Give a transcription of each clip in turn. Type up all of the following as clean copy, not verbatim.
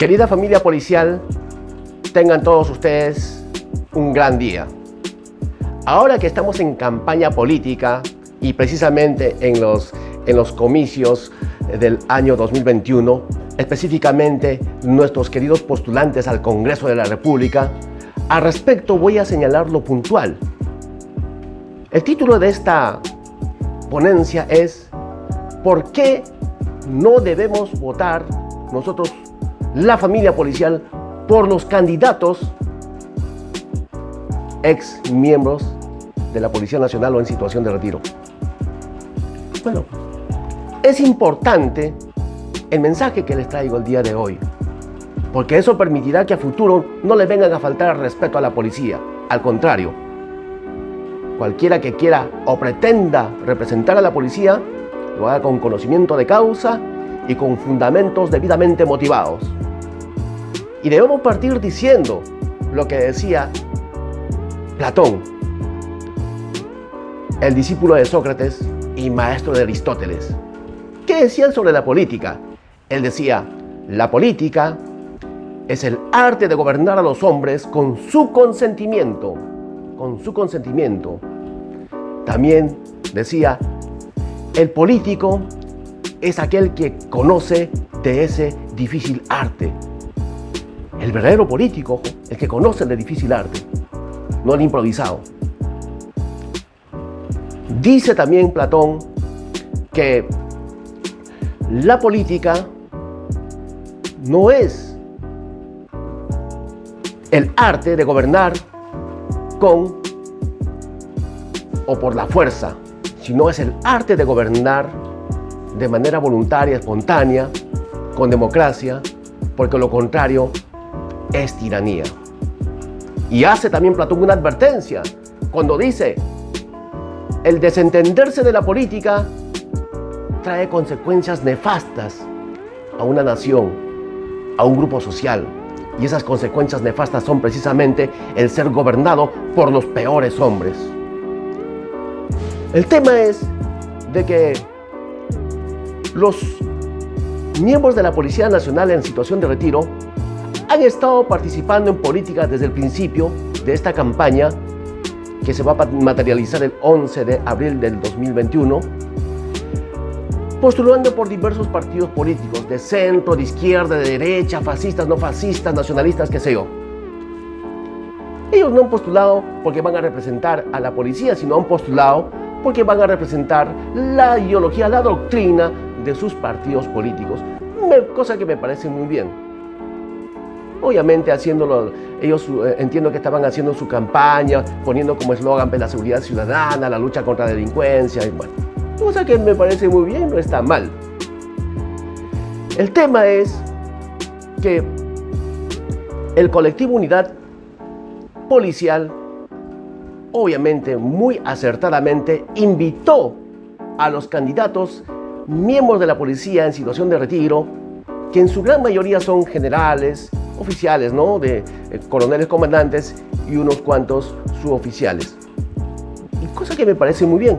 Querida familia policial, tengan todos ustedes un gran día. Ahora que estamos en campaña política y precisamente en los comicios del año 2021, específicamente nuestros queridos postulantes al Congreso de la República, al respecto voy a señalar lo puntual. El título de esta ponencia es ¿por qué no debemos votar nosotros, la familia policial, por los candidatos ex miembros de la Policía Nacional o en situación de retiro? Bueno, es importante el mensaje que les traigo el día de hoy, porque eso permitirá que a futuro no le vengan a faltar el respeto a la policía. Al contrario, cualquiera que quiera o pretenda representar a la policía, lo haga con conocimiento de causa y con fundamentos debidamente motivados. Y debemos partir diciendo lo que decía Platón, el discípulo de Sócrates y maestro de Aristóteles. ¿Qué decían sobre la política? Él decía, la política es el arte de gobernar a los hombres con su consentimiento. Con su consentimiento. También decía, el político es aquel que conoce de ese difícil arte. El verdadero político, el que conoce el difícil arte, no el improvisado. Dice también Platón que la política no es el arte de gobernar con o por la fuerza, sino es el arte de gobernar de manera voluntaria, espontánea, con democracia, porque lo contrario es tiranía. Y hace también Platón una advertencia cuando dice, el desentenderse de la política trae consecuencias nefastas a una nación, a un grupo social. Y esas consecuencias nefastas son precisamente el ser gobernado por los peores hombres. El tema es de que los miembros de la Policía Nacional en situación de retiro han estado participando en política desde el principio de esta campaña que se va a materializar el 11 de abril del 2021, postulando por diversos partidos políticos de centro, de izquierda, de derecha, fascistas, no fascistas, nacionalistas, qué sé yo. Ellos no han postulado porque van a representar a la policía, sino han postulado porque van a representar la ideología, la doctrina de sus partidos políticos, cosa que me parece muy bien. Obviamente haciéndolo, ellos entiendo que estaban haciendo su campaña, poniendo como eslogan la seguridad ciudadana, la lucha contra la delincuencia, y bueno, cosa que me parece muy bien, no está mal. El tema es que el colectivo Unidad Policial, obviamente muy acertadamente, invitó a los candidatos miembros de la policía en situación de retiro, que en su gran mayoría son generales, oficiales, ¿no? De coroneles, comandantes y unos cuantos suboficiales. Y cosa que me parece muy bien.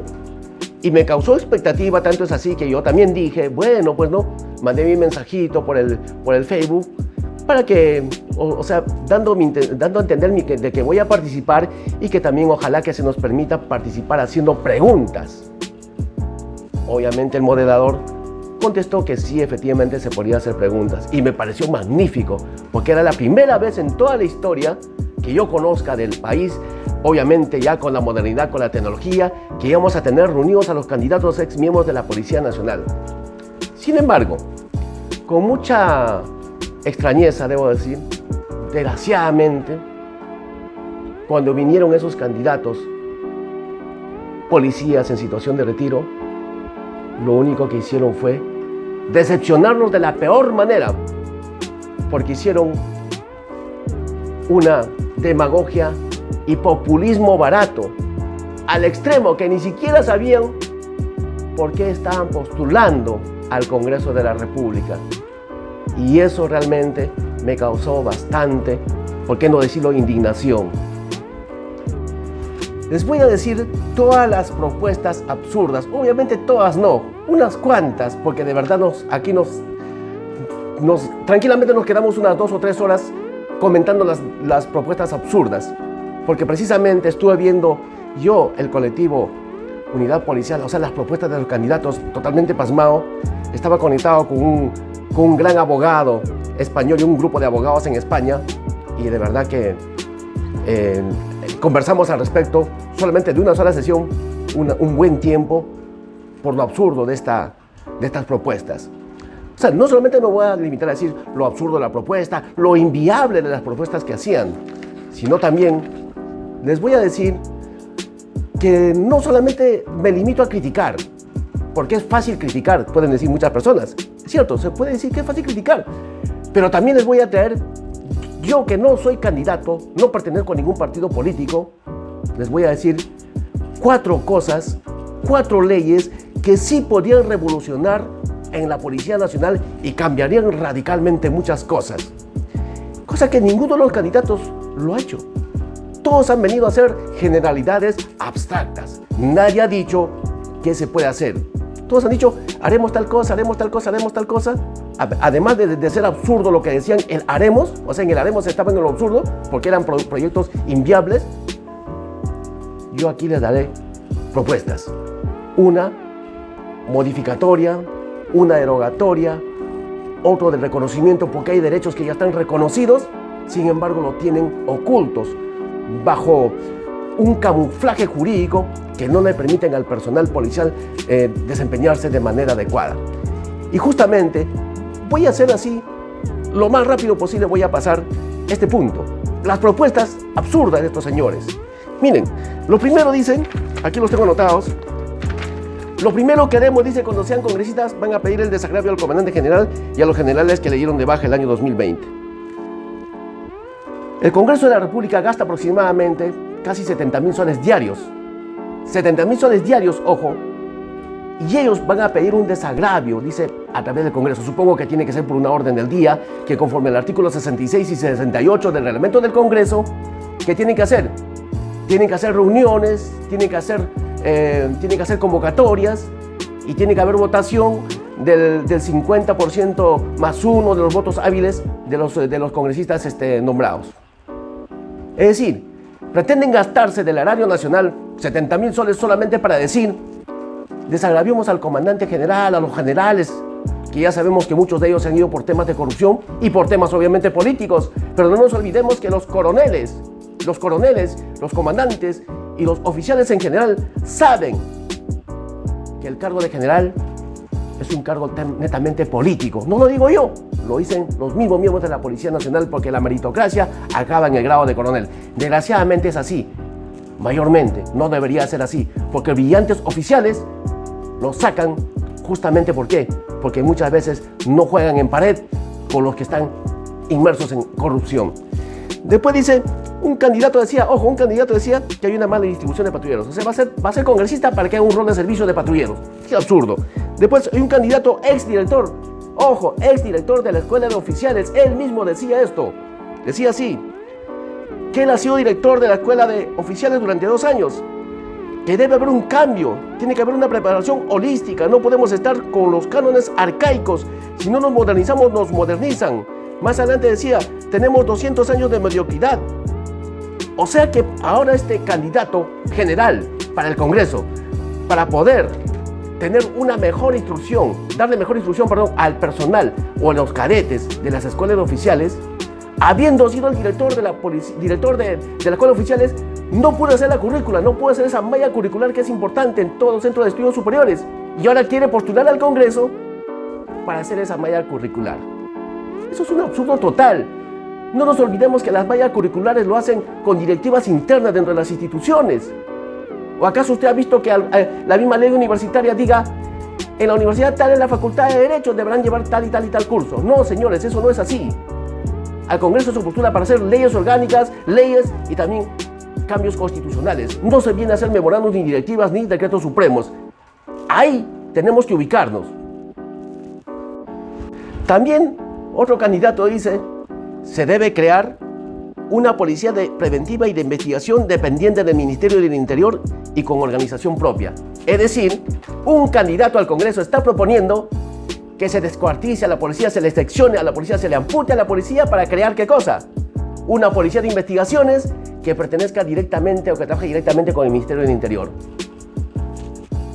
Y me causó expectativa, tanto es así que yo también dije, bueno, pues no, mandé mi mensajito por el Facebook para que, o sea, dando a entender de que voy a participar y que también ojalá que se nos permita participar haciendo preguntas. Obviamente el moderador contestó que sí, efectivamente se podía hacer preguntas y me pareció magnífico, porque era la primera vez en toda la historia que yo conozca del país, obviamente ya con la modernidad, con la tecnología, que íbamos a tener reunidos a los candidatos ex miembros de la Policía Nacional. Sin embargo, con mucha extrañeza, debo decir, desgraciadamente, cuando vinieron esos candidatos policías en situación de retiro, lo único que hicieron fue decepcionarnos de la peor manera, porque hicieron una demagogia y populismo barato, al extremo que ni siquiera sabían por qué estaban postulando al Congreso de la República. Y eso realmente me causó bastante, ¿por qué no decirlo?, indignación. Les voy a decir todas las propuestas absurdas, obviamente todas no, unas cuantas, porque de verdad aquí nos tranquilamente nos quedamos unas 2 o 3 horas comentando las propuestas absurdas, porque precisamente estuve viendo yo el colectivo Unidad Policial, o sea, las propuestas de los candidatos, totalmente pasmado. Estaba conectado con un gran abogado español y un grupo de abogados en España, y de verdad que conversamos al respecto solamente de una sola sesión, un buen tiempo, por lo absurdo de estas propuestas. O sea, no solamente me voy a limitar a decir lo absurdo de la propuesta, lo inviable de las propuestas que hacían, sino también les voy a decir que no solamente me limito a criticar, porque es fácil criticar, pueden decir muchas personas. Es cierto, se puede decir que es fácil criticar, pero también les voy a traer, yo que no soy candidato, no pertenezco a ningún partido político, les voy a decir 4 cosas, 4 leyes que sí podrían revolucionar en la Policía Nacional y cambiarían radicalmente muchas cosas. Cosa que ninguno de los candidatos lo ha hecho. Todos han venido a hacer generalidades abstractas. Nadie ha dicho qué se puede hacer. Todos han dicho, haremos tal cosa, haremos tal cosa, haremos tal cosa. Además de ser absurdo lo que decían, el haremos, o sea, en el haremos estaban en lo absurdo, porque eran proyectos inviables. Yo aquí les daré propuestas. Una modificatoria, una derogatoria, otro de reconocimiento, porque hay derechos que ya están reconocidos, sin embargo lo tienen ocultos bajo un camuflaje jurídico que no le permiten al personal policial desempeñarse de manera adecuada. Y justamente voy a hacer así, lo más rápido posible voy a pasar este punto, las propuestas absurdas de estos señores. Miren, lo primero dicen, aquí los tengo anotados. Lo primero que haremos, dice, cuando sean congresistas, van a pedir el desagravio al comandante general y a los generales que le dieron de baja el año 2020. El Congreso de la República gasta aproximadamente casi 70.000 soles diarios. 70.000 soles diarios, ojo. Y ellos van a pedir un desagravio, dice, a través del Congreso. Supongo que tiene que ser por una orden del día, que conforme al artículo 66 y 68 del reglamento del Congreso, ¿qué tienen que hacer? Tienen que hacer reuniones, tienen que hacer convocatorias y tiene que haber votación del 50% más 1 de los votos hábiles de los congresistas nombrados. Es decir, pretenden gastarse del erario nacional 70.000 soles solamente para decir, desagraviamos al comandante general, a los generales, que ya sabemos que muchos de ellos se han ido por temas de corrupción y por temas obviamente políticos, pero no nos olvidemos que los coroneles, los comandantes y los oficiales en general saben que el cargo de general es un cargo netamente político. No lo digo yo, lo dicen los mismos miembros de la Policía Nacional, porque la meritocracia acaba en el grado de coronel. Desgraciadamente es así, mayormente, no debería ser así, porque brillantes oficiales los sacan justamente ¿por qué? Porque muchas veces no juegan en pared con los que están inmersos en corrupción. Después dice, un candidato decía que hay una mala distribución de patrulleros. O sea, va a ser congresista para que haga un rol de servicio de patrulleros. Qué absurdo. Después hay un candidato exdirector, exdirector de la Escuela de Oficiales. Él mismo decía esto. Decía así, que él ha sido director de la Escuela de Oficiales durante 2 años. Que debe haber un cambio, tiene que haber una preparación holística. No podemos estar con los cánones arcaicos. Si no nos modernizamos, nos modernizan. Más adelante decía, tenemos 200 años de mediocridad. O sea que ahora este candidato general para el Congreso, para poder tener una mejor instrucción, darle mejor instrucción, al personal o a los cadetes de las escuelas de oficiales, habiendo sido el director de la escuela de oficiales, no pudo hacer la currícula, no pudo hacer esa malla curricular que es importante en todo centro de estudios superiores. Y ahora quiere postular al Congreso para hacer esa malla curricular. Eso es un absurdo total. No nos olvidemos que las mallas curriculares lo hacen con directivas internas dentro de las instituciones. ¿O acaso usted ha visto que la misma ley universitaria diga, en la universidad tal, en la facultad de Derecho deberán llevar tal y tal y tal curso? No, señores, eso no es así. Al Congreso se postula para hacer leyes orgánicas, leyes y también cambios constitucionales. No se viene a hacer memorandos ni directivas ni decretos supremos. Ahí tenemos que ubicarnos. También otro candidato dice, se debe crear una policía preventiva y de investigación dependiente del Ministerio del Interior y con organización propia. Es decir, un candidato al Congreso está proponiendo que se descuartice a la policía, se le seccione a la policía, se le ampute a la policía para crear ¿qué cosa? Una policía de investigaciones que pertenezca directamente o que trabaje directamente con el Ministerio del Interior.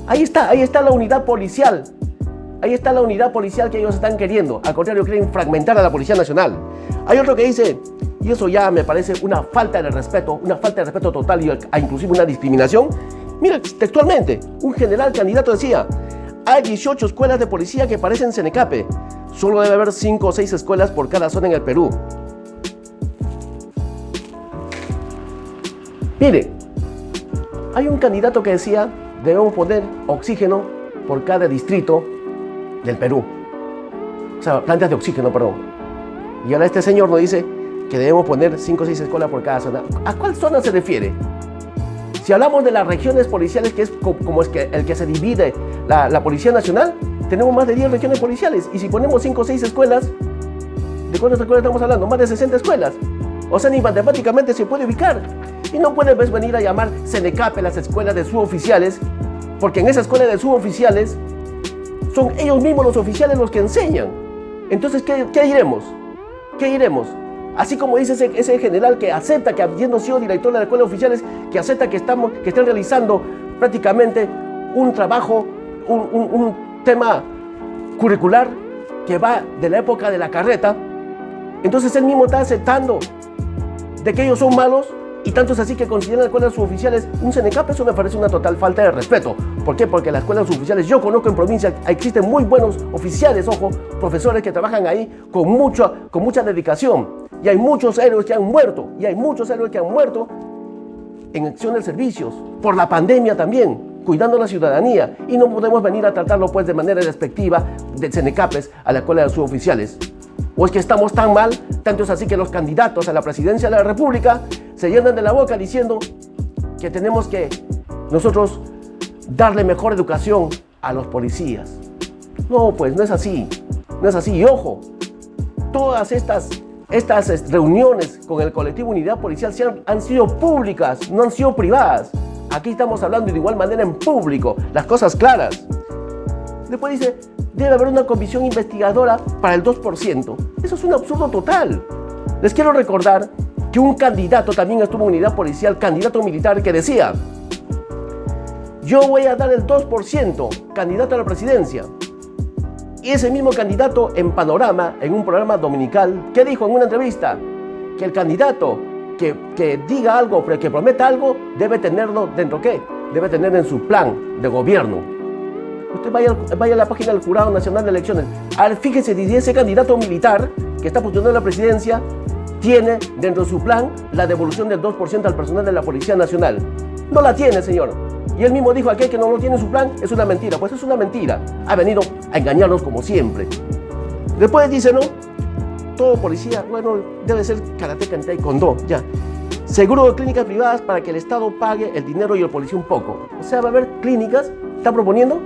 Ahí está la unidad policial. Ahí está la unidad policial que ellos están queriendo. Al contrario, quieren fragmentar a la Policía Nacional. Hay otro que dice, y eso ya me parece una falta de respeto total y inclusive una discriminación. Mira, textualmente, un general candidato decía, hay 18 escuelas de policía que parecen Cenecape. Solo debe haber 5 o 6 escuelas por cada zona en el Perú. Mire, hay un candidato que decía, debemos poner oxígeno por cada distrito del Perú. O sea, plantas de oxígeno, perdón. Y ahora este señor nos dice que debemos poner 5 o 6 escuelas por cada zona. ¿A cuál zona se refiere? Si hablamos de las regiones policiales, que es como es que el que se divide la Policía Nacional, tenemos más de 10 regiones policiales. Y si ponemos 5 o 6 escuelas, ¿de cuántas escuelas estamos hablando? Más de 60 escuelas. O sea, ni matemáticamente se puede ubicar. Y no puedes venir a llamar Cenecape las escuelas de suboficiales, porque en esa escuela de suboficiales son ellos mismos los oficiales los que enseñan. Entonces, ¿qué diremos? ¿Qué diremos? Así como dice ese general que acepta que habiendo sido director de la escuela de oficiales, que acepta que están realizando prácticamente un trabajo, un tema curricular que va de la época de la carreta, entonces él mismo está aceptando de que ellos son malos. Y tanto es así que consideran las escuelas suboficiales un Cenecape. Eso me parece una total falta de respeto. ¿Por qué? Porque las escuelas suboficiales, yo conozco en provincia, existen muy buenos oficiales, ojo, profesores que trabajan ahí con mucha dedicación. Y hay muchos héroes que han muerto. Y hay muchos héroes que han muerto en acción de servicios. Por la pandemia también, cuidando a la ciudadanía. Y no podemos venir a tratarlo pues de manera despectiva de Cenecapes a la escuela de suboficiales. ¿O es que estamos tan mal? Tanto es así que los candidatos a la presidencia de la República se llenan de la boca diciendo que tenemos que nosotros darle mejor educación a los policías. No, pues no es así. No es así. Y ojo, todas estas reuniones con el colectivo Unidad Policial han sido públicas, no han sido privadas. Aquí estamos hablando de igual manera en público, las cosas claras. Después dice, debe haber una comisión investigadora para el 2%. Eso es un absurdo total. Les quiero recordar que un candidato también estuvo en unidad policial, candidato militar, que decía, yo voy a dar el 2%, candidato a la presidencia. Y ese mismo candidato en Panorama, en un programa dominical, ¿qué dijo en una entrevista? Que el candidato que diga algo, que prometa algo, debe tenerlo dentro, ¿qué? Debe tener en su plan de gobierno. Usted vaya a la página del Jurado Nacional de Elecciones. A ver, fíjese si ese candidato militar que está postulando a la presidencia tiene dentro de su plan la devolución del 2% al personal de la Policía Nacional. No la tiene, señor. Y él mismo dijo aquel que no lo tiene en su plan es una mentira. Pues es una mentira. Ha venido a engañarnos como siempre. Después dice, ¿no? Todo policía, bueno, debe ser karateca en taekwondo, ya. Seguro de clínicas privadas para que el Estado pague el dinero y el policía un poco. O sea, va a haber clínicas, está proponiendo,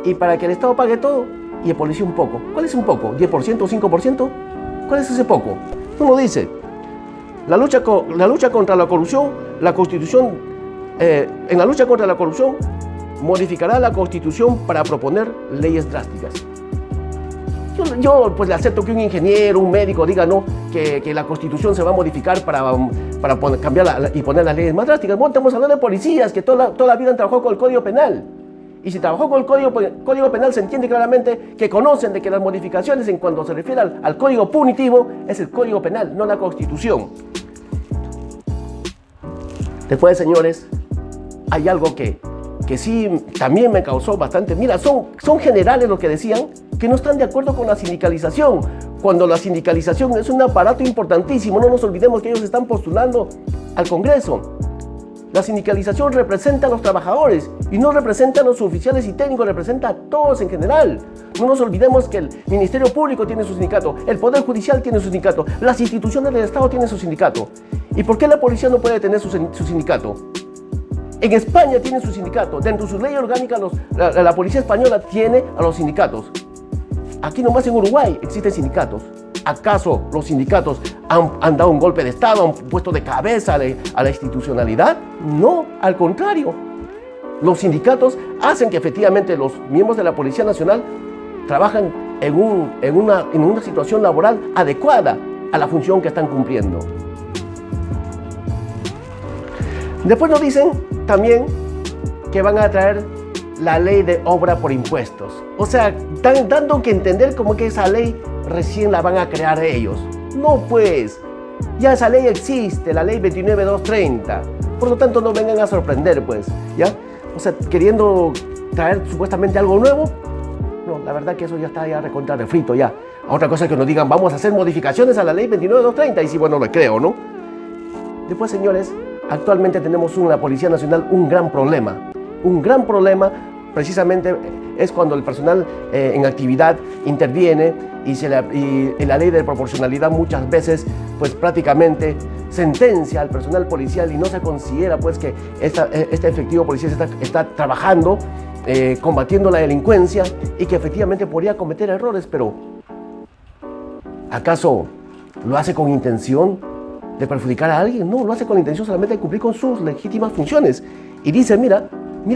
y para que el Estado pague todo y el policía un poco. ¿Cuál es un poco? ¿10% o 5%? ¿Cuál es ese poco? Uno dice, la lucha contra la corrupción, la Constitución, en la lucha contra la corrupción, modificará la Constitución para proponer leyes drásticas. Yo pues le acepto que un ingeniero, un médico diga no, que la Constitución se va a modificar para cambiar y poner las leyes más drásticas. Bueno, estamos hablando de policías que toda la vida han trabajado con el Código Penal. Y si trabajó con el Código Penal, se entiende claramente que conocen de que las modificaciones en cuanto se refiere al Código Punitivo es el Código Penal, no la Constitución. Después, señores, hay algo que sí también me causó bastante. Mira, son generales los que decían que no están de acuerdo con la sindicalización, cuando la sindicalización es un aparato importantísimo. No nos olvidemos que ellos están postulando al Congreso. La sindicalización representa a los trabajadores y no representa a los oficiales y técnicos, representa a todos en general. No nos olvidemos que el Ministerio Público tiene su sindicato, el Poder Judicial tiene su sindicato, las instituciones del Estado tienen su sindicato. ¿Y por qué la policía no puede tener su sindicato? En España tiene su sindicato, dentro de su ley orgánica la policía española tiene a los sindicatos. Aquí nomás en Uruguay existen sindicatos. ¿Acaso los sindicatos han dado un golpe de Estado, han puesto de cabeza a la institucionalidad? No, al contrario. Los sindicatos hacen que efectivamente los miembros de la Policía Nacional trabajan en una situación laboral adecuada a la función que están cumpliendo. Después nos dicen también que van a traer la ley de obra por impuestos. O sea, están dando que entender como que esa ley recién la van a crear ellos. No, pues, ya esa ley existe, la ley 29230. Por lo tanto, no vengan a sorprender, pues, ¿ya? O sea, queriendo traer supuestamente algo nuevo. No, la verdad que eso ya está ya recontra refrito, ya. Otra cosa es que nos digan, vamos a hacer modificaciones a la ley 29230. Y sí, bueno, lo creo, ¿no? Después, señores, actualmente tenemos en la Policía Nacional un gran problema. Un gran problema precisamente es cuando el personal en actividad interviene y la ley de proporcionalidad muchas veces pues prácticamente sentencia al personal policial y no se considera pues que este efectivo policial está trabajando, combatiendo la delincuencia y que efectivamente podría cometer errores, pero ¿acaso lo hace con intención de perjudicar a alguien? No, lo hace con la intención solamente de cumplir con sus legítimas funciones. Y dice, mira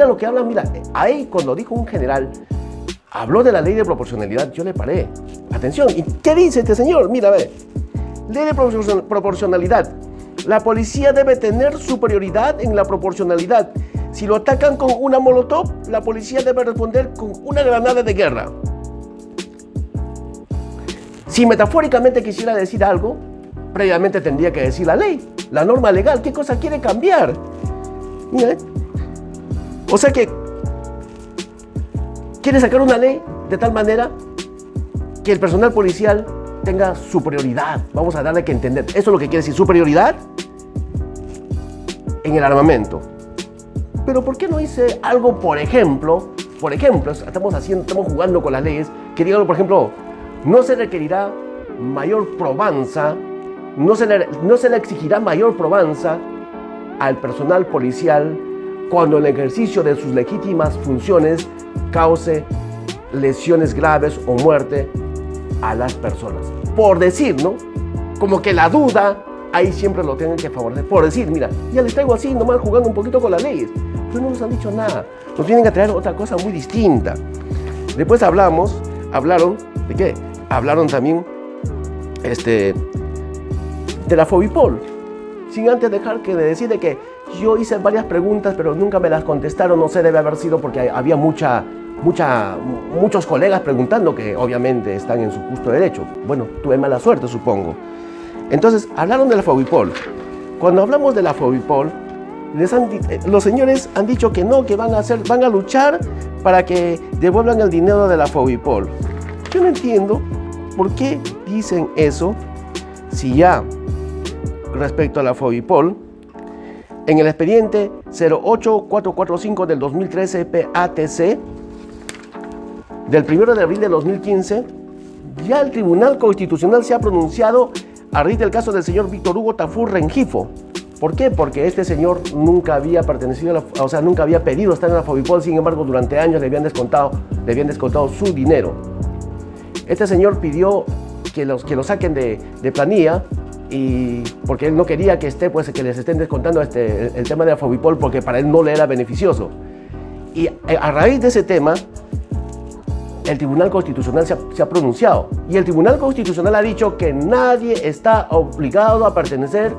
lo que habla, mira, ahí cuando dijo un general, habló de la ley de proporcionalidad, yo le paré. Atención, ¿y qué dice este señor? Mira, ve, ley de proporcionalidad. La policía debe tener superioridad en la proporcionalidad. Si lo atacan con una molotov, la policía debe responder con una granada de guerra. Si metafóricamente quisiera decir algo, previamente tendría que decir la ley, la norma legal. ¿Qué cosa quiere cambiar? Mira, o sea que quiere sacar una ley de tal manera que el personal policial tenga superioridad. Vamos a darle que entender. Eso es lo que quiere decir, superioridad en el armamento. Pero ¿por qué no hice algo, por ejemplo, estamos jugando con las leyes, que digan, por ejemplo, no se requerirá mayor probanza, no se le exigirá mayor probanza al personal policial cuando el ejercicio de sus legítimas funciones cause lesiones graves o muerte a las personas? Por decir, ¿no? Como que la duda, ahí siempre lo tienen que favorecer. Por decir, mira, ya les traigo así, nomás jugando un poquito con las leyes. Pero no nos han dicho nada. Nos tienen que traer otra cosa muy distinta. Después hablaron, ¿de qué? Hablaron también, de la Fovipol. Sin antes dejar que decir de que yo hice varias preguntas, pero nunca me las contestaron. No sé, debe haber sido porque había muchos colegas preguntando, que obviamente están en su justo derecho. Bueno, tuve mala suerte, supongo. Entonces, hablaron de la Fovipol. Cuando hablamos de la Fovipol, los señores han dicho que no, que van a luchar para que devuelvan el dinero de la Fovipol. Yo no entiendo por qué dicen eso, si ya respecto a la Fovipol, en el expediente 08445 del 2013 PATC, del 1 de abril de 2015, ya el Tribunal Constitucional se ha pronunciado a raíz del caso del señor Víctor Hugo Tafur Rengifo. ¿Por qué? Porque este señor nunca había nunca había pedido estar en la Fovipol, sin embargo, durante años le habían descontado su dinero. Este señor pidió que lo saquen de planilla, y porque él no quería que les estén descontando el tema de la Fovipol, porque para él no le era beneficioso. Y a raíz de ese tema, el Tribunal Constitucional se ha pronunciado. Y el Tribunal Constitucional ha dicho que nadie está obligado a pertenecer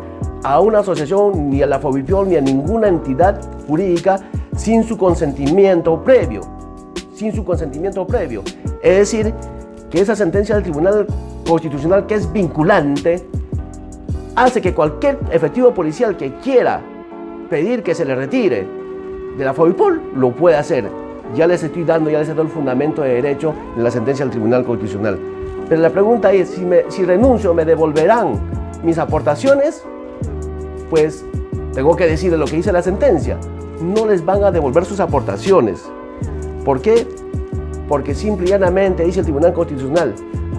a una asociación, ni a la Fovipol, ni a ninguna entidad jurídica sin su consentimiento previo. Es decir, que esa sentencia del Tribunal Constitucional, que es vinculante, hace que cualquier efectivo policial que quiera pedir que se le retire de la Fovipol lo puede hacer. Ya les he dado el fundamento de derecho en la sentencia del Tribunal Constitucional. Pero la pregunta es, si renuncio, ¿me devolverán mis aportaciones? Pues tengo que decir lo que dice la sentencia. No les van a devolver sus aportaciones. ¿Por qué? Porque simple y llanamente dice el Tribunal Constitucional,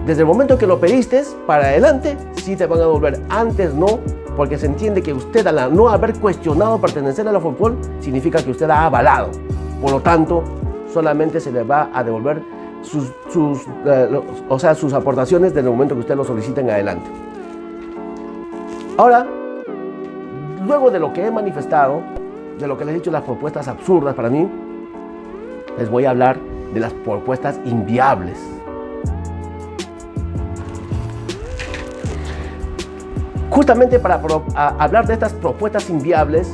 desde el momento que lo pediste para adelante, sí te van a devolver. Antes no, porque se entiende que usted, al no haber cuestionado pertenecer a la Fovipol, significa que usted ha avalado. Por lo tanto, solamente se le va a devolver sus aportaciones desde el momento que usted lo solicite en adelante. Ahora, luego de lo que he manifestado, de lo que les he dicho, las propuestas absurdas para mí, les voy a hablar de las propuestas inviables. Justamente para hablar de estas propuestas inviables,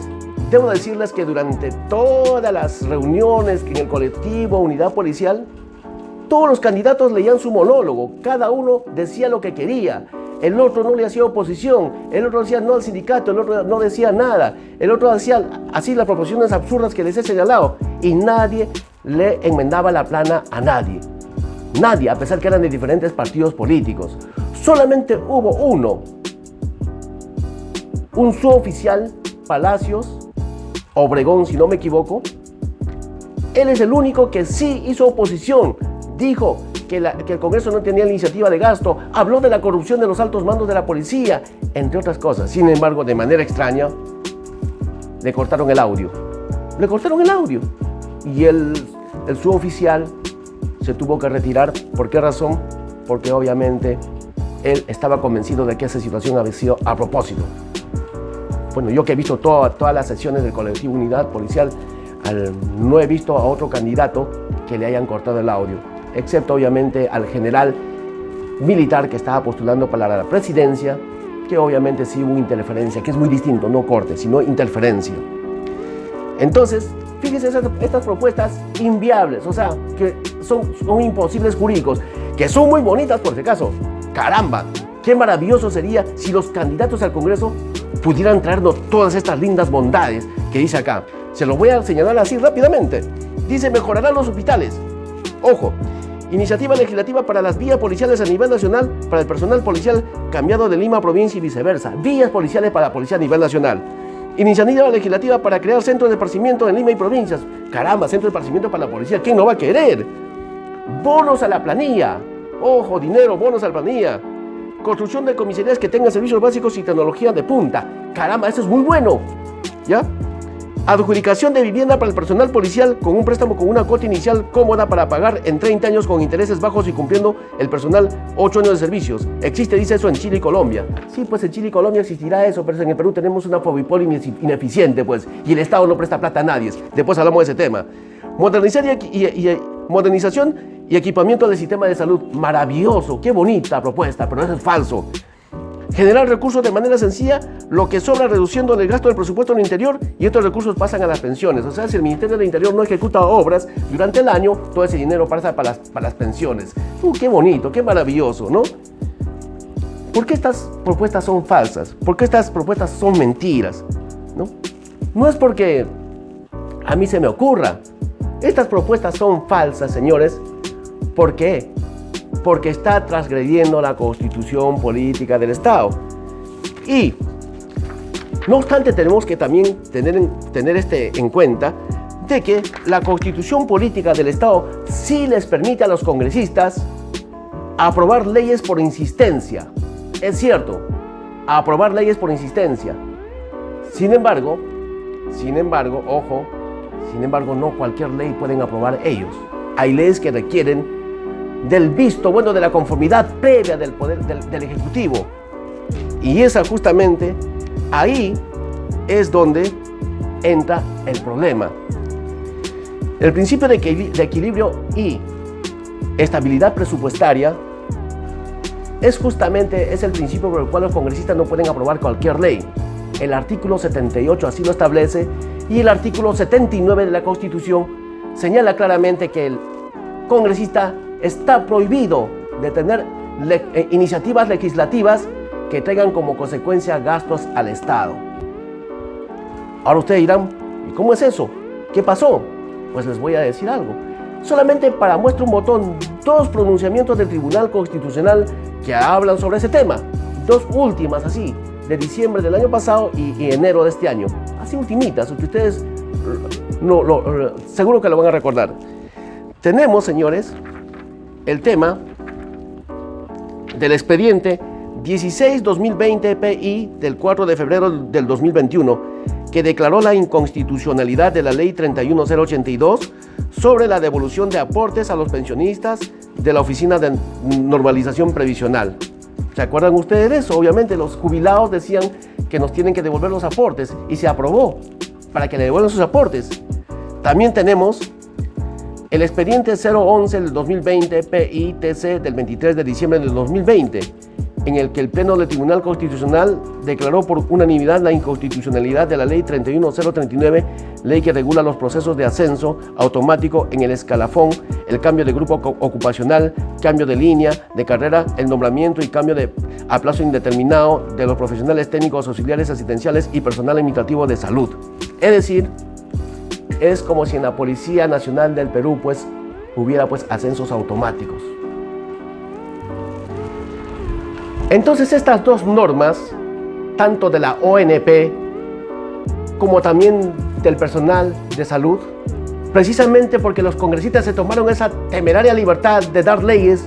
debo decirles que durante todas las reuniones en el colectivo Unidad Policial, todos los candidatos leían su monólogo, cada uno decía lo que quería. El otro no le hacía oposición, el otro decía no al sindicato, el otro no decía nada, el otro hacía así las proposiciones absurdas que les he señalado y nadie le enmendaba la plana a nadie. Nadie, a pesar que eran de diferentes partidos políticos. Solamente hubo uno, un suboficial, Palacios Obregón, si no me equivoco. Él es el único que sí hizo oposición. Dijo que el Congreso no tenía iniciativa de gasto, habló de la corrupción de los altos mandos de la policía, entre otras cosas. Sin embargo, de manera extraña, le cortaron el audio. Le cortaron el audio. Y el suboficial se tuvo que retirar. ¿Por qué razón? Porque obviamente él estaba convencido de que esa situación había sido a propósito. Bueno, yo que he visto todas las sesiones del colectivo Unidad Policial, no he visto a otro candidato que le hayan cortado el audio, excepto obviamente al general militar que estaba postulando para la presidencia, que obviamente sí hubo interferencia, que es muy distinto, no corte, sino interferencia. Entonces, fíjense estas propuestas inviables, o sea, que son imposibles jurídicos, que son muy bonitas por si acaso. Caramba, qué maravilloso sería si los candidatos al Congreso pudieran traernos todas estas lindas bondades que dice acá. Se los voy a señalar así rápidamente. Dice, mejorarán los hospitales. Ojo, iniciativa legislativa para las vías policiales a nivel nacional para el personal policial cambiado de Lima a provincia y viceversa. Vías policiales para la policía a nivel nacional. Iniciativa legislativa para crear centros de esparcimiento en Lima y provincias. Caramba, centro de esparcimiento para la policía. ¿Quién no va a querer? Bonos a la planilla. Ojo, dinero, bonos a la planilla. Construcción de comisarías que tengan servicios básicos y tecnología de punta. Caramba, eso es muy bueno. ¿Ya? Adjudicación de vivienda para el personal policial con un préstamo con una cuota inicial cómoda para pagar en 30 años con intereses bajos y cumpliendo el personal 8 años de servicios. Existe, dice eso, en Chile y Colombia. Sí, pues en Chile y Colombia existirá eso, pero en el Perú tenemos una Fobipol ineficiente, pues, y el Estado no presta plata a nadie. Después hablamos de ese tema. Modernización y equipamiento del sistema de salud. Maravilloso, qué bonita propuesta, pero eso es falso. Generar recursos de manera sencilla, lo que sobra reduciendo el gasto del presupuesto en el interior y estos recursos pasan a las pensiones. O sea, si el Ministerio del Interior no ejecuta obras durante el año, todo ese dinero pasa para las pensiones. Qué bonito, qué maravilloso, ¿no? ¿Por qué estas propuestas son falsas? ¿Por qué estas propuestas son mentiras? No es porque a mí se me ocurra. Estas propuestas son falsas, señores. ¿Por qué? Porque está transgrediendo la Constitución política del Estado. Y, no obstante, tenemos que también tener en cuenta de que la Constitución política del Estado sí les permite a los congresistas aprobar leyes por insistencia. Es cierto, aprobar leyes por insistencia. Sin embargo, no cualquier ley pueden aprobar ellos. Hay leyes que requieren del visto bueno de la conformidad previa del poder del Ejecutivo. Y esa justamente, ahí es donde entra el problema. El principio de equilibrio y estabilidad presupuestaria es el principio por el cual los congresistas no pueden aprobar cualquier ley. El artículo 78 así lo establece y el artículo 79 de la Constitución señala claramente que el congresista está prohibido de tener iniciativas legislativas que traigan como consecuencia gastos al Estado. Ahora ustedes dirán, ¿y cómo es eso? ¿Qué pasó? Pues les voy a decir algo. Solamente para muestra un botón, 2 pronunciamientos del Tribunal Constitucional que hablan sobre ese tema. 2 últimas así, de diciembre del año pasado y enero de este año. Así ultimitas, que ustedes seguro que lo van a recordar. Tenemos, señores, el tema del expediente 16-2020 PI del 4 de febrero del 2021, que declaró la inconstitucionalidad de la Ley 31082 sobre la devolución de aportes a los pensionistas de la Oficina de Normalización Previsional. ¿Se acuerdan ustedes de eso? Obviamente los jubilados decían que nos tienen que devolver los aportes y se aprobó para que le devuelvan sus aportes. También tenemos el expediente 011 del 2020 PITC del 23 de diciembre del 2020, en el que el Pleno del Tribunal Constitucional declaró por unanimidad la inconstitucionalidad de la Ley 31039, ley que regula los procesos de ascenso automático en el escalafón, el cambio de grupo ocupacional, cambio de línea de carrera, el nombramiento y cambio a plazo indeterminado de los profesionales técnicos, auxiliares asistenciales y personal administrativo de salud. Es decir, es como si en la Policía Nacional del Perú hubiera ascensos automáticos. Entonces estas dos normas, tanto de la ONP como también del personal de salud, precisamente porque los congresistas se tomaron esa temeraria libertad de dar leyes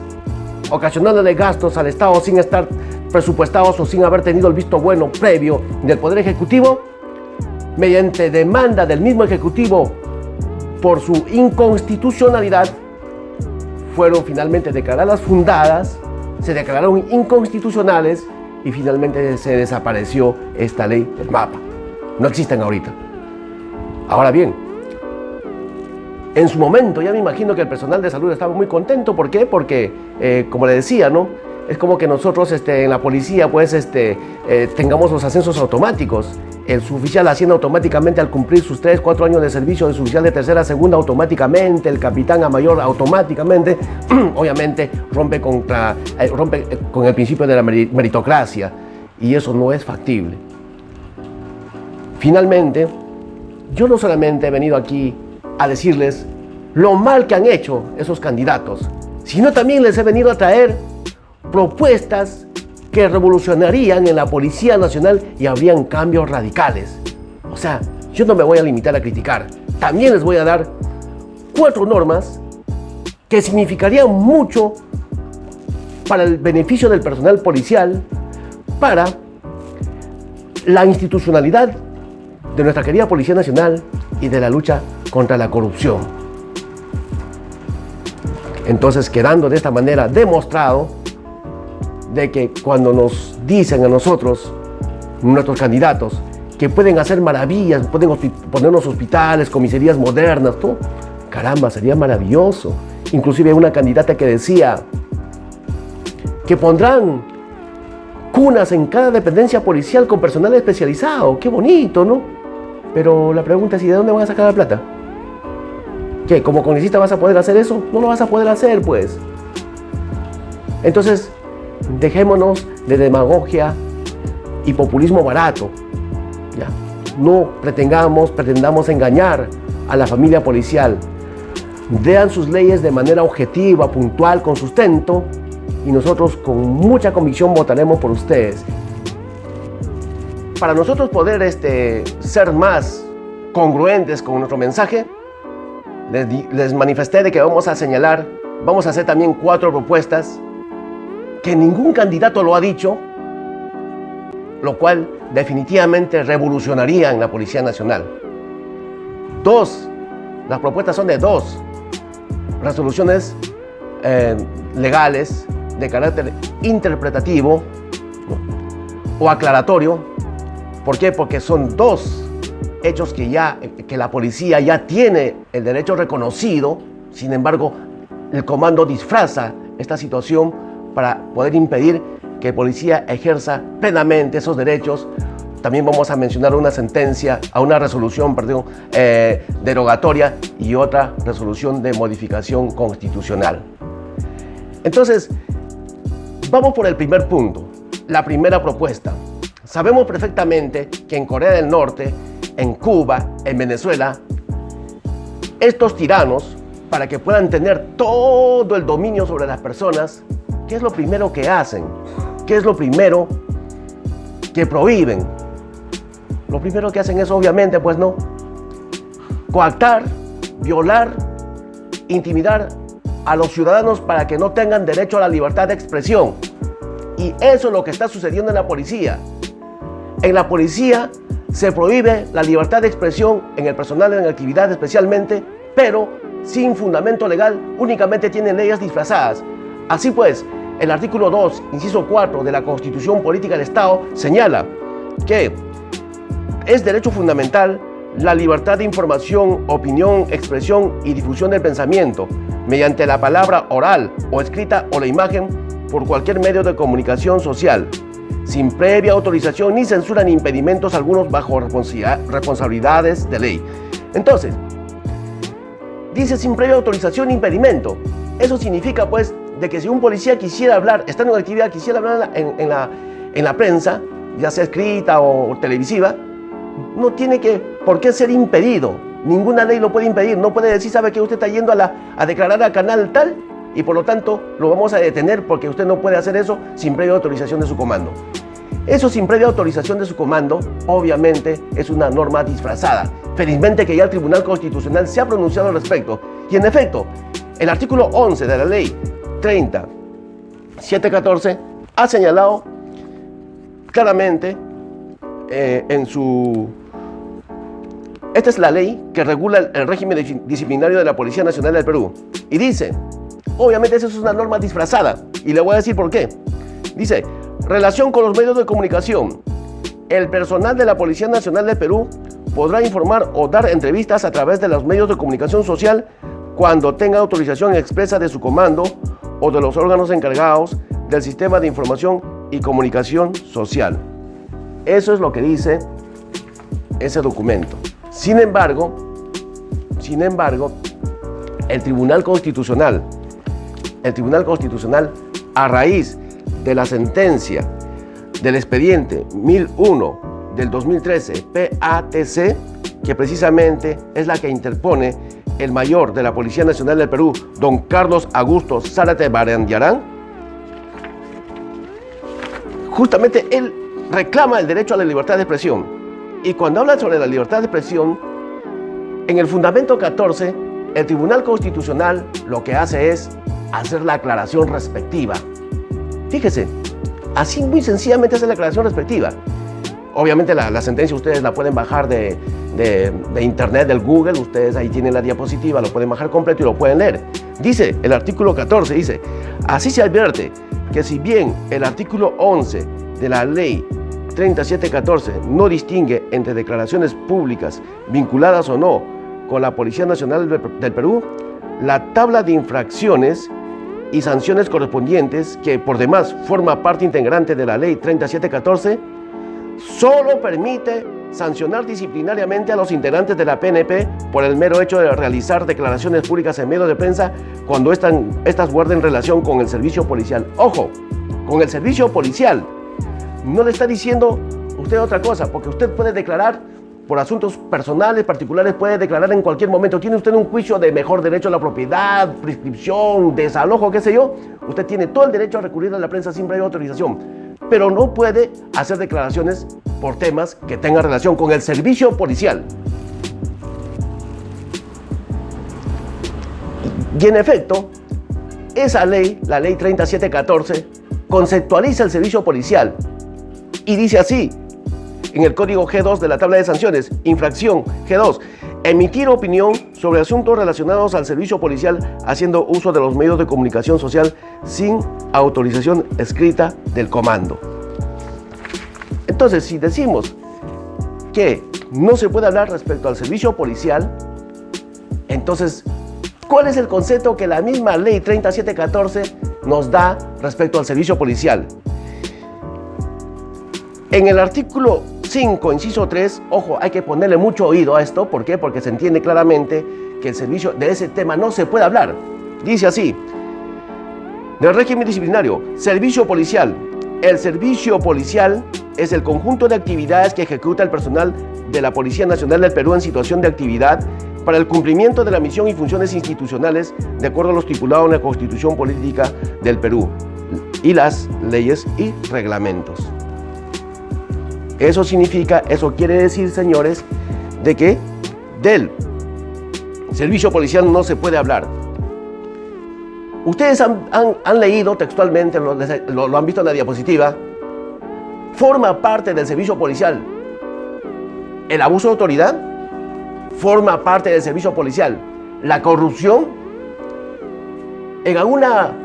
ocasionándole gastos al Estado sin estar presupuestados o sin haber tenido el visto bueno previo del Poder Ejecutivo, mediante demanda del mismo Ejecutivo por su inconstitucionalidad, fueron finalmente declaradas fundadas, se declararon inconstitucionales y finalmente se desapareció esta ley del mapa. No existen ahorita. Ahora bien, en su momento ya me imagino que el personal de salud estaba muy contento. ¿Por qué? Porque, como le decía, ¿no? Es como que nosotros en la policía tengamos los ascensos automáticos. El suboficial asciende automáticamente al cumplir sus 3-4 años de servicio, el suboficial de tercera a segunda automáticamente, el capitán a mayor automáticamente. Obviamente rompe con el principio de la meritocracia y eso no es factible. Finalmente, yo no solamente he venido aquí a decirles lo mal que han hecho esos candidatos, sino también les he venido a traer propuestas que revolucionarían en la Policía Nacional y habrían cambios radicales. O sea, yo no me voy a limitar a criticar. También les voy a dar 4 normas que significarían mucho para el beneficio del personal policial, para la institucionalidad de nuestra querida Policía Nacional y de la lucha contra la corrupción. Entonces, quedando de esta manera demostrado de que cuando nos dicen a nosotros, nuestros candidatos, que pueden hacer maravillas, pueden ponernos hospitales, comisarías modernas, todo, caramba, sería maravilloso. Inclusive una candidata que decía que pondrán cunas en cada dependencia policial con personal especializado. Qué bonito, ¿no? Pero la pregunta es, ¿y de dónde van a sacar la plata? ¿Qué? ¿Como congresista vas a poder hacer eso? No lo vas a poder hacer, pues. Entonces, dejémonos de demagogia y populismo barato. ¿Ya? No pretendamos engañar a la familia policial. Vean sus leyes de manera objetiva, puntual, con sustento, y nosotros con mucha convicción votaremos por ustedes. Para nosotros poder ser más congruentes con nuestro mensaje, les manifesté de que vamos a hacer también 4 propuestas que ningún candidato lo ha dicho, lo cual definitivamente revolucionaría en la Policía Nacional. Las propuestas son de 2 resoluciones legales de carácter interpretativo, ¿no?, o aclaratorio. ¿Por qué? Porque son 2 hechos que la policía ya tiene el derecho reconocido. Sin embargo, el comando disfraza esta situación para poder impedir que el policía ejerza plenamente esos derechos. También vamos a mencionar una resolución derogatoria y otra resolución de modificación constitucional. Entonces, vamos por el primer punto, la primera propuesta. Sabemos perfectamente que en Corea del Norte, en Cuba, en Venezuela, estos tiranos, para que puedan tener todo el dominio sobre las personas, ¿qué es lo primero que hacen? ¿Qué es lo primero que prohíben? Lo primero que hacen es, obviamente, coactar, violar, intimidar a los ciudadanos para que no tengan derecho a la libertad de expresión. Y eso es lo que está sucediendo en la policía. En la policía se prohíbe la libertad de expresión en el personal en actividad especialmente, pero sin fundamento legal, únicamente tienen leyes disfrazadas. Así pues, el artículo 2, inciso 4 de la Constitución Política del Estado señala que es derecho fundamental la libertad de información, opinión, expresión y difusión del pensamiento mediante la palabra oral o escrita o la imagen por cualquier medio de comunicación social, sin previa autorización ni censura ni impedimentos algunos bajo responsabilidades de ley. Entonces, dice sin previa autorización ni impedimento. Eso significa pues de que si un policía quisiera hablar, estando en actividad, quisiera hablar en la prensa, ya sea escrita o televisiva, no tiene por qué ser impedido. Ninguna ley lo puede impedir. No puede decir, ¿sabe que usted está yendo a declarar a canal tal? Y por lo tanto lo vamos a detener porque usted no puede hacer eso sin previa autorización de su comando. Eso sin previa autorización de su comando, obviamente, es una norma disfrazada. Felizmente que ya el Tribunal Constitucional se ha pronunciado al respecto. Y en efecto, el artículo 11 de la ley 30.714 ha señalado claramente esta es la ley que regula el régimen disciplinario de la Policía Nacional del Perú. Y dice, obviamente eso es una norma disfrazada, y le voy a decir por qué. Dice, relación con los medios de comunicación. El personal de la Policía Nacional del Perú podrá informar o dar entrevistas a través de los medios de comunicación social cuando tenga autorización expresa de su comando o de los órganos encargados del sistema de información y comunicación social. Eso es lo que dice ese documento. Sin embargo, el Tribunal Constitucional, a raíz de la sentencia del expediente 1001 del 2013 PATC, que precisamente es la que interpone el mayor de la Policía Nacional del Perú, don Carlos Augusto Zárate Barandiarán, justamente él reclama el derecho a la libertad de expresión. Y cuando habla sobre la libertad de expresión, en el fundamento 14, el Tribunal Constitucional lo que hace es hacer la aclaración respectiva. Fíjese, así muy sencillamente hace la aclaración respectiva. Obviamente la sentencia ustedes la pueden bajar de internet, del Google, ustedes ahí tienen la diapositiva, lo pueden bajar completo y lo pueden leer. Dice, el artículo 14 dice, así se advierte que si bien el artículo 11 de la ley 3714 no distingue entre declaraciones públicas vinculadas o no con la Policía Nacional del Perú, la tabla de infracciones y sanciones correspondientes, que por demás forma parte integrante de la ley 3714, solo permite sancionar disciplinariamente a los integrantes de la PNP por el mero hecho de realizar declaraciones públicas en medios de prensa cuando estas guarden relación con el servicio policial. Ojo, con el servicio policial. No le está diciendo usted otra cosa, porque usted puede declarar por asuntos personales, particulares, puede declarar en cualquier momento. Tiene usted un juicio de mejor derecho a la propiedad, prescripción, desalojo, qué sé yo. Usted tiene todo el derecho a recurrir a la prensa sin previa autorización, pero no puede hacer declaraciones por temas que tengan relación con el servicio policial. Y en efecto, esa ley, la ley 3714, conceptualiza el servicio policial y dice así, en el código G2 de la tabla de sanciones, infracción G2, emitir opinión sobre asuntos relacionados al servicio policial haciendo uso de los medios de comunicación social sin autorización escrita del comando. Entonces, si decimos que no se puede hablar respecto al servicio policial, entonces, ¿cuál es el concepto que la misma ley 3714 nos da respecto al servicio policial? En el artículo 5, inciso 3, ojo, hay que ponerle mucho oído a esto. ¿Por qué? Porque se entiende claramente que el servicio de ese tema no se puede hablar. Dice así, del régimen disciplinario, servicio policial. El servicio policial es el conjunto de actividades que ejecuta el personal de la Policía Nacional del Perú en situación de actividad para el cumplimiento de la misión y funciones institucionales de acuerdo a lo estipulado en la Constitución Política del Perú y las leyes y reglamentos. Eso quiere decir, señores, de que del servicio policial no se puede hablar. Ustedes han leído textualmente, lo han visto en la diapositiva, forma parte del servicio policial el abuso de autoridad, forma parte del servicio policial la corrupción. En alguna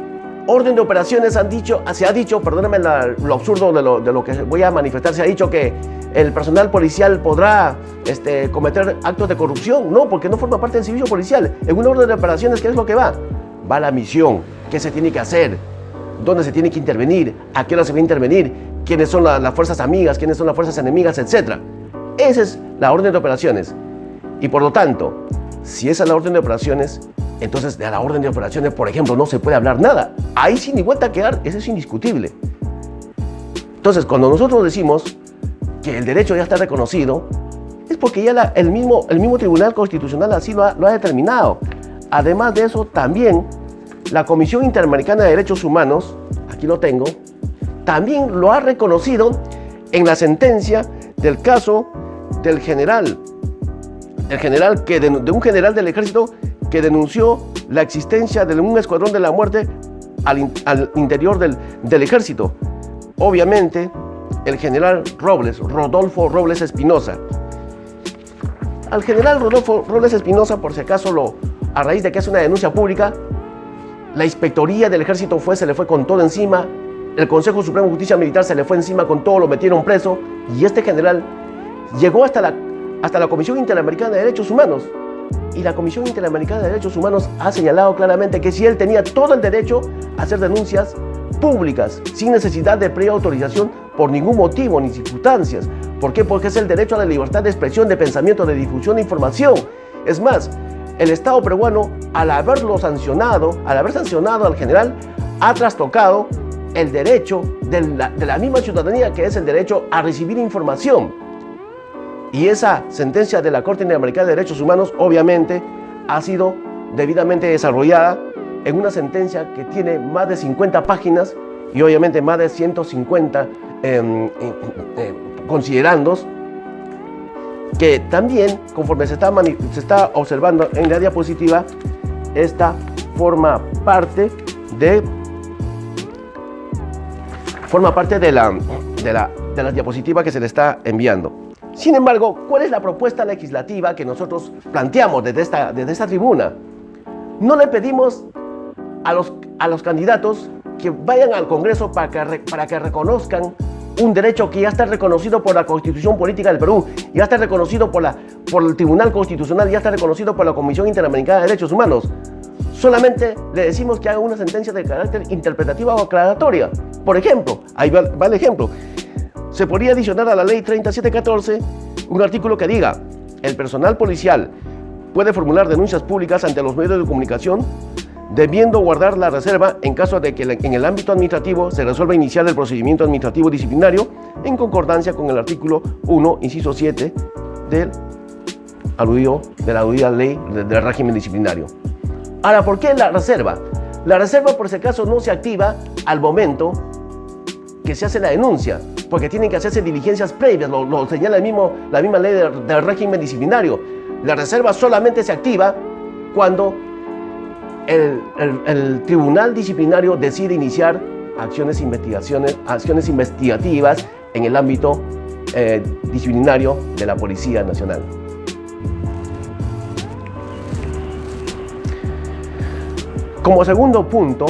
orden de operaciones se ha dicho, perdónenme lo absurdo de lo que voy a manifestar, se ha dicho que el personal policial podrá cometer actos de corrupción. No, porque no forma parte del servicio policial. En una orden de operaciones, ¿qué es lo que va? Va la misión, qué se tiene que hacer, dónde se tiene que intervenir, a qué hora se va a intervenir, quiénes son las fuerzas amigas, quiénes son las fuerzas enemigas, etc. Esa es la orden de operaciones. Y por lo tanto, si esa es la orden de operaciones, entonces de la orden de operaciones, por ejemplo, no se puede hablar nada. Ahí sin ni vuelta a quedar, eso es indiscutible. Entonces, cuando nosotros decimos que el derecho ya está reconocido, es porque ya el mismo Tribunal Constitucional así lo ha determinado. Además de eso, también la Comisión Interamericana de Derechos Humanos, aquí lo tengo, también lo ha reconocido en la sentencia del caso del general de un general del ejército que denunció la existencia de un escuadrón de la muerte al interior del ejército. Obviamente, el general Rodolfo Robles Espinosa. Al general Rodolfo Robles Espinosa, por si acaso, a raíz de que es una denuncia pública, la Inspectoría del Ejército se le fue con todo encima, el Consejo Supremo de Justicia Militar se le fue encima con todo, lo metieron preso, y este general llegó hasta la Comisión Interamericana de Derechos Humanos. Y la Comisión Interamericana de Derechos Humanos ha señalado claramente que si él tenía todo el derecho a hacer denuncias públicas, sin necesidad de previa autorización por ningún motivo ni circunstancias. ¿Por qué? Porque es el derecho a la libertad de expresión, de pensamiento, de difusión de información. Es más, el Estado peruano, al haber sancionado al general, ha trastocado el derecho de la misma ciudadanía, que es el derecho a recibir información. Y esa sentencia de la Corte Interamericana de Derechos Humanos, obviamente, ha sido debidamente desarrollada en una sentencia que tiene más de 50 páginas y obviamente más de 150 considerandos, que también, conforme se está observando en la diapositiva, esta forma parte de la diapositiva que se le está enviando. Sin embargo, ¿cuál es la propuesta legislativa que nosotros planteamos desde esta tribuna? No le pedimos a los candidatos que vayan al Congreso para que reconozcan un derecho que ya está reconocido por la Constitución Política del Perú, ya está reconocido por el Tribunal Constitucional, ya está reconocido por la Comisión Interamericana de Derechos Humanos. Solamente le decimos que haga una sentencia de carácter interpretativa o aclaratoria. Por ejemplo, ahí va el ejemplo. Se podría adicionar a la ley 3714 un artículo que diga: el personal policial puede formular denuncias públicas ante los medios de comunicación, debiendo guardar la reserva en caso de que en el ámbito administrativo se resuelva iniciar el procedimiento administrativo disciplinario en concordancia con el artículo 1, inciso 7 de la aludida ley del régimen disciplinario. Ahora, ¿por qué la reserva? La reserva, por si acaso, no se activa al momento que se hace la denuncia, porque tienen que hacerse diligencias previas, lo señala la misma ley del régimen disciplinario. La reserva solamente se activa cuando el tribunal disciplinario decide iniciar acciones investigativas en el ámbito disciplinario de la Policía Nacional. Como segundo punto,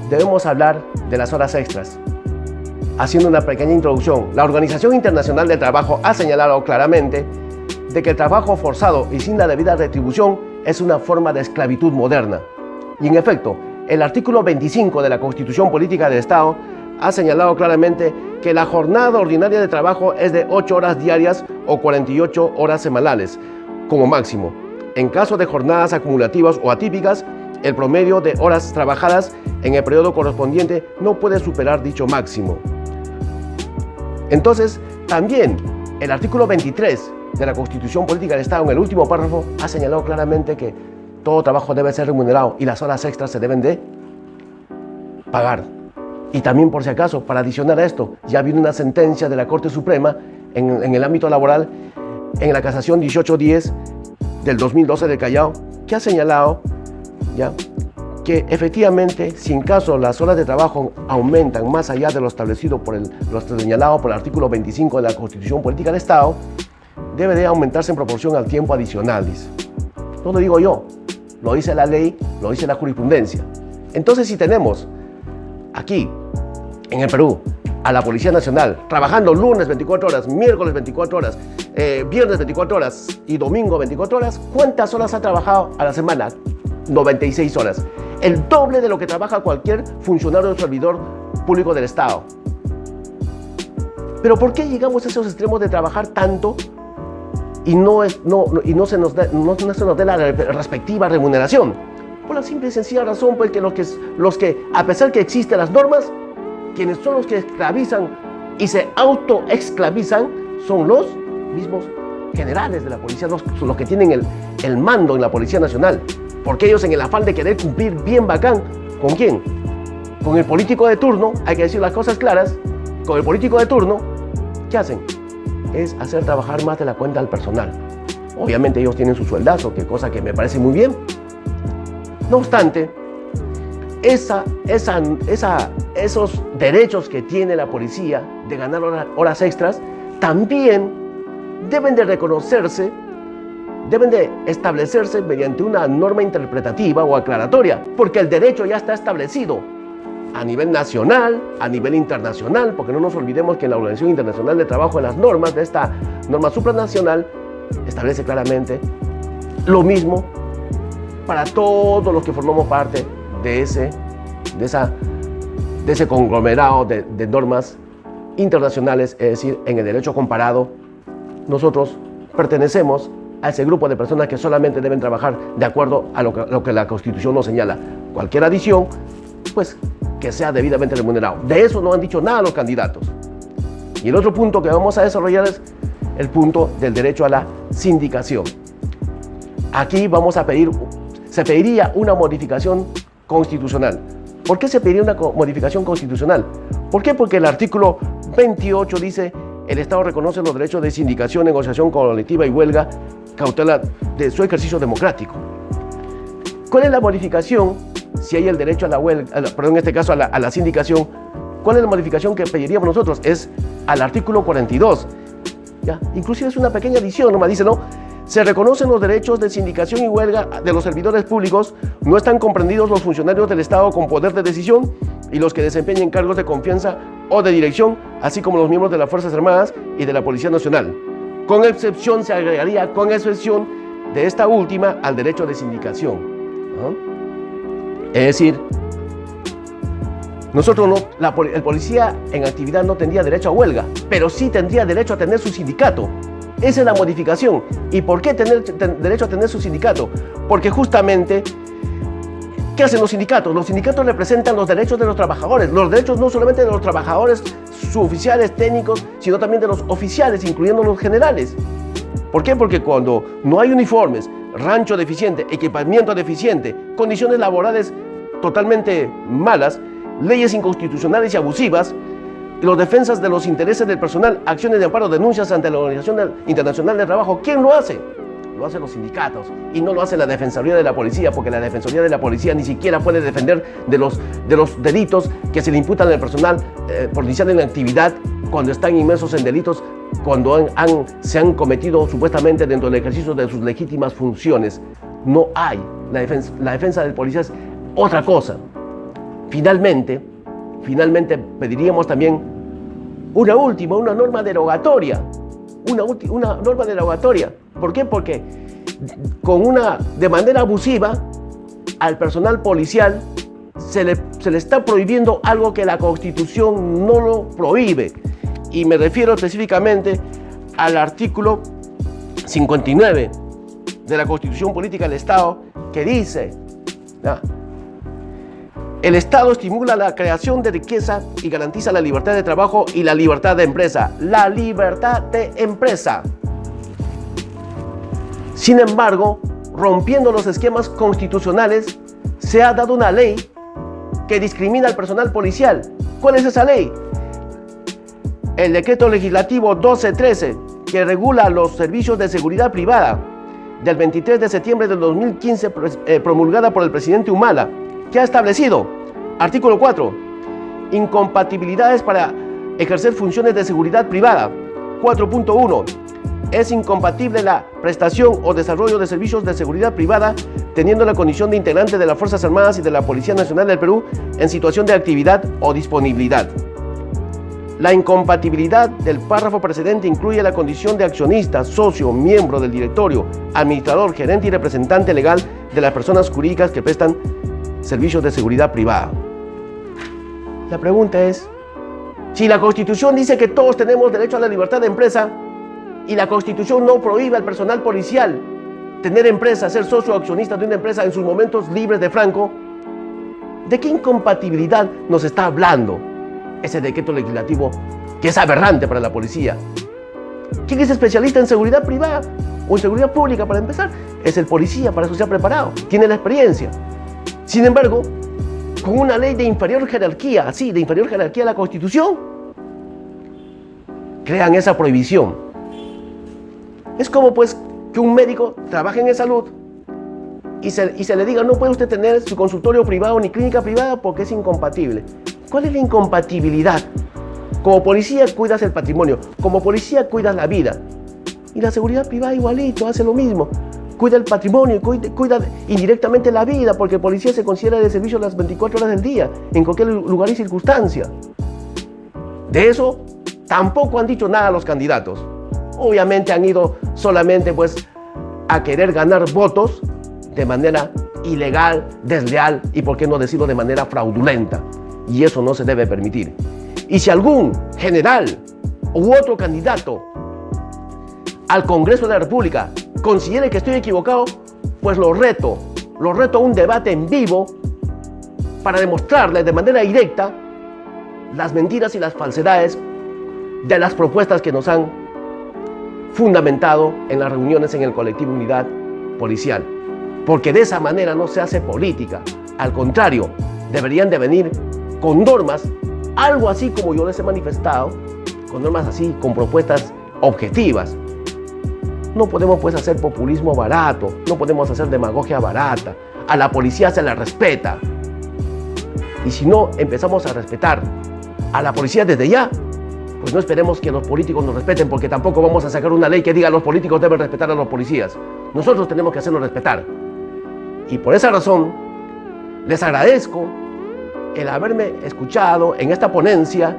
debemos hablar de las horas extras. Haciendo una pequeña introducción, la Organización Internacional del Trabajo ha señalado claramente de que el trabajo forzado y sin la debida retribución es una forma de esclavitud moderna. Y en efecto, el artículo 25 de la Constitución Política del Estado ha señalado claramente que la jornada ordinaria de trabajo es de 8 horas diarias o 48 horas semanales, como máximo. En caso de jornadas acumulativas o atípicas, el promedio de horas trabajadas en el periodo correspondiente no puede superar dicho máximo. Entonces, también el artículo 23 de la Constitución Política del Estado, en el último párrafo, ha señalado claramente que todo trabajo debe ser remunerado y las horas extras se deben de pagar. Y también, por si acaso, para adicionar a esto, ya viene una sentencia de la Corte Suprema en el ámbito laboral, en la casación 1810 del 2012 del Callao, que ha señalado ya que efectivamente, si en caso las horas de trabajo aumentan más allá de lo establecido lo señalado por el artículo 25 de la Constitución Política del Estado, debe de aumentarse en proporción al tiempo adicional, dice. No lo digo yo, lo dice la ley, lo dice la jurisprudencia. Entonces, si tenemos aquí, en el Perú, a la Policía Nacional trabajando lunes 24 horas, miércoles 24 horas, viernes 24 horas y domingo 24 horas, ¿cuántas horas ha trabajado a la semana? 96 horas. el doble de lo que trabaja cualquier funcionario o servidor público del Estado. Pero ¿por qué llegamos a esos extremos de trabajar tanto y no se nos dé la respectiva remuneración? Por la simple y sencilla razón, pues, que los que, a pesar que existen las normas, quienes son los que esclavizan y se autoesclavizan son los mismos generales de la policía, los que tienen el mando en la Policía Nacional. Porque ellos, en el afán de querer cumplir bien bacán, ¿con quién? Con el político de turno, hay que decir las cosas claras, con el político de turno, ¿qué hacen? Es hacer trabajar más de la cuenta al personal. Obviamente ellos tienen su sueldazo, que cosa que me parece muy bien. No obstante, esos derechos que tiene la policía de ganar horas extras, también deben de reconocerse, deben de establecerse mediante una norma interpretativa o aclaratoria, porque el derecho ya está establecido a nivel nacional, a nivel internacional, porque no nos olvidemos que en la Organización Internacional de Trabajo, en las normas de esta norma supranacional, establece claramente lo mismo para todos los que formamos parte de ese conglomerado de normas internacionales, es decir, en el derecho comparado, nosotros pertenecemos a ese grupo de personas que solamente deben trabajar de acuerdo a lo que la Constitución nos señala. Cualquier adición, pues, que sea debidamente remunerado. De eso no han dicho nada los candidatos. Y el otro punto que vamos a desarrollar es el punto del derecho a la sindicación. Aquí se pediría una modificación constitucional. ¿Por qué se pediría una modificación constitucional? ¿Por qué? Porque el artículo 28 dice: el Estado reconoce los derechos de sindicación, negociación colectiva y huelga, cautela de su ejercicio democrático. ¿Cuál es la modificación? Si hay el derecho a la huelga, en este caso a la sindicación, ¿cuál es la modificación que pediríamos nosotros? Es al artículo 42. ¿Ya? Inclusive es una pequeña adición, nomás dice, ¿no? Se reconocen los derechos de sindicación y huelga de los servidores públicos, no están comprendidos los funcionarios del Estado con poder de decisión y los que desempeñen cargos de confianza o de dirección, así como los miembros de las Fuerzas Armadas y de la Policía Nacional. Con excepción, se agregaría con excepción de esta última al derecho de sindicación. Es decir, nosotros el policía en actividad no tendría derecho a huelga, pero sí tendría derecho a tener su sindicato. Esa es la modificación. ¿Y por qué tener derecho a tener su sindicato? Porque justamente, ¿qué hacen los sindicatos? Los sindicatos representan los derechos de los trabajadores. Los derechos no solamente de los trabajadores suboficiales, técnicos, sino también de los oficiales, incluyendo los generales. ¿Por qué? Porque cuando no hay uniformes, rancho deficiente, equipamiento deficiente, condiciones laborales totalmente malas, leyes inconstitucionales y abusivas, los defensas de los intereses del personal, acciones de amparo, denuncias ante la Organización Internacional del Trabajo, ¿quién lo hace? Lo hacen los sindicatos y no lo hace la Defensoría de la Policía, porque la Defensoría de la Policía ni siquiera puede defender de los delitos que se le imputan al personal policial en la actividad cuando están inmersos en delitos, cuando se han cometido supuestamente dentro del ejercicio de sus legítimas funciones. No hay. La defensa del policía es otra cosa. Finalmente pediríamos también una norma derogatoria. Una norma derogatoria. ¿Por qué? Porque de manera abusiva al personal policial se le está prohibiendo algo que la Constitución no lo prohíbe. Y me refiero específicamente al artículo 59 de la Constitución Política del Estado, que dice: el Estado estimula la creación de riqueza y garantiza la libertad de trabajo y la libertad de empresa. La libertad de empresa. Sin embargo, rompiendo los esquemas constitucionales, se ha dado una ley que discrimina al personal policial. ¿Cuál es esa ley? El decreto legislativo 1213, que regula los servicios de seguridad privada, del 23 de septiembre del 2015, promulgada por el presidente Humala, que ha establecido, artículo 4, incompatibilidades para ejercer funciones de seguridad privada. 4.1, es incompatible la prestación o desarrollo de servicios de seguridad privada teniendo la condición de integrante de las Fuerzas Armadas y de la Policía Nacional del Perú en situación de actividad o disponibilidad. La incompatibilidad del párrafo precedente incluye la condición de accionista, socio, miembro del directorio, administrador, gerente y representante legal de las personas jurídicas que prestan servicios de seguridad privada. La pregunta es, si la Constitución dice que todos tenemos derecho a la libertad de empresa y la Constitución no prohíbe al personal policial tener empresa, ser socio o accionista de una empresa en sus momentos libres de franco, ¿de qué incompatibilidad nos está hablando ese decreto legislativo que es aberrante para la policía? ¿Quién es especialista en seguridad privada o en seguridad pública para empezar? Es el policía, para eso se ha preparado, tiene la experiencia. Sin embargo, con una ley de inferior jerarquía, así, de inferior jerarquía a la Constitución, crean esa prohibición. Es como pues que un médico trabaje en salud y se le diga, no puede usted tener su consultorio privado ni clínica privada porque es incompatible. ¿Cuál es la incompatibilidad? Como policía cuidas el patrimonio, como policía cuidas la vida. Y la seguridad privada igualito, hace lo mismo. Cuida el patrimonio, cuida indirectamente la vida, porque el policía se considera de servicio las 24 horas del día, en cualquier lugar y circunstancia. De eso tampoco han dicho nada los candidatos. Obviamente han ido solamente pues a querer ganar votos de manera ilegal, desleal y por qué no decirlo de manera fraudulenta. Y eso no se debe permitir. Y si algún general u otro candidato al Congreso de la República considere que estoy equivocado, pues lo reto a un debate en vivo para demostrarles de manera directa las mentiras y las falsedades de las propuestas que nos han fundamentado en las reuniones en el colectivo Unidad Policial. Porque de esa manera no se hace política. Al contrario, deberían de venir con normas, algo así como yo les he manifestado, con normas así, con propuestas objetivas. No podemos pues hacer populismo barato, no podemos hacer demagogia barata. A la policía se la respeta. Y si no empezamos a respetar a la policía desde ya, pues no esperemos que los políticos nos respeten, porque tampoco vamos a sacar una ley que diga los políticos deben respetar a los policías. Nosotros tenemos que hacerlos respetar. Y por esa razón, les agradezco el haberme escuchado en esta ponencia,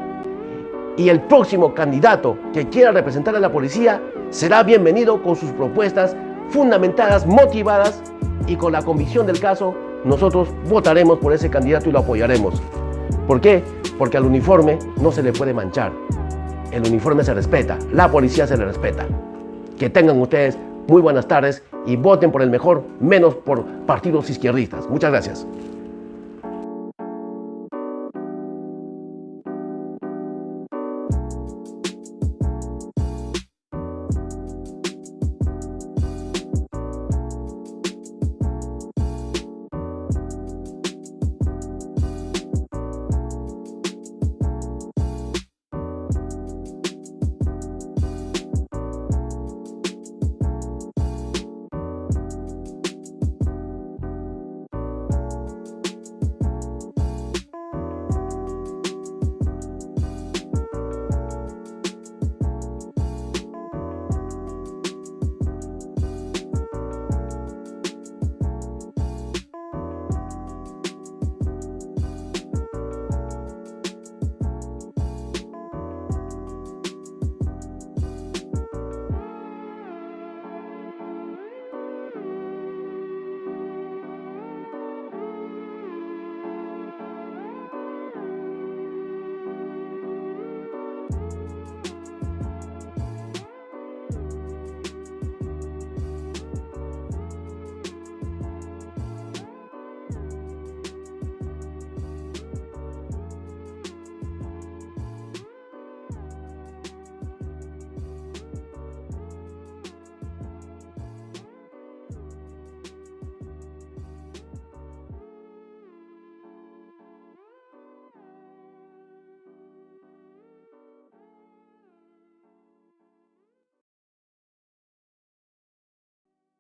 y el próximo candidato que quiera representar a la policía será bienvenido con sus propuestas fundamentadas, motivadas, y con la convicción del caso nosotros votaremos por ese candidato y lo apoyaremos. ¿Por qué? Porque al uniforme no se le puede manchar. El uniforme se respeta, la policía se le respeta. Que tengan ustedes muy buenas tardes y voten por el mejor, menos por partidos izquierdistas. Muchas gracias.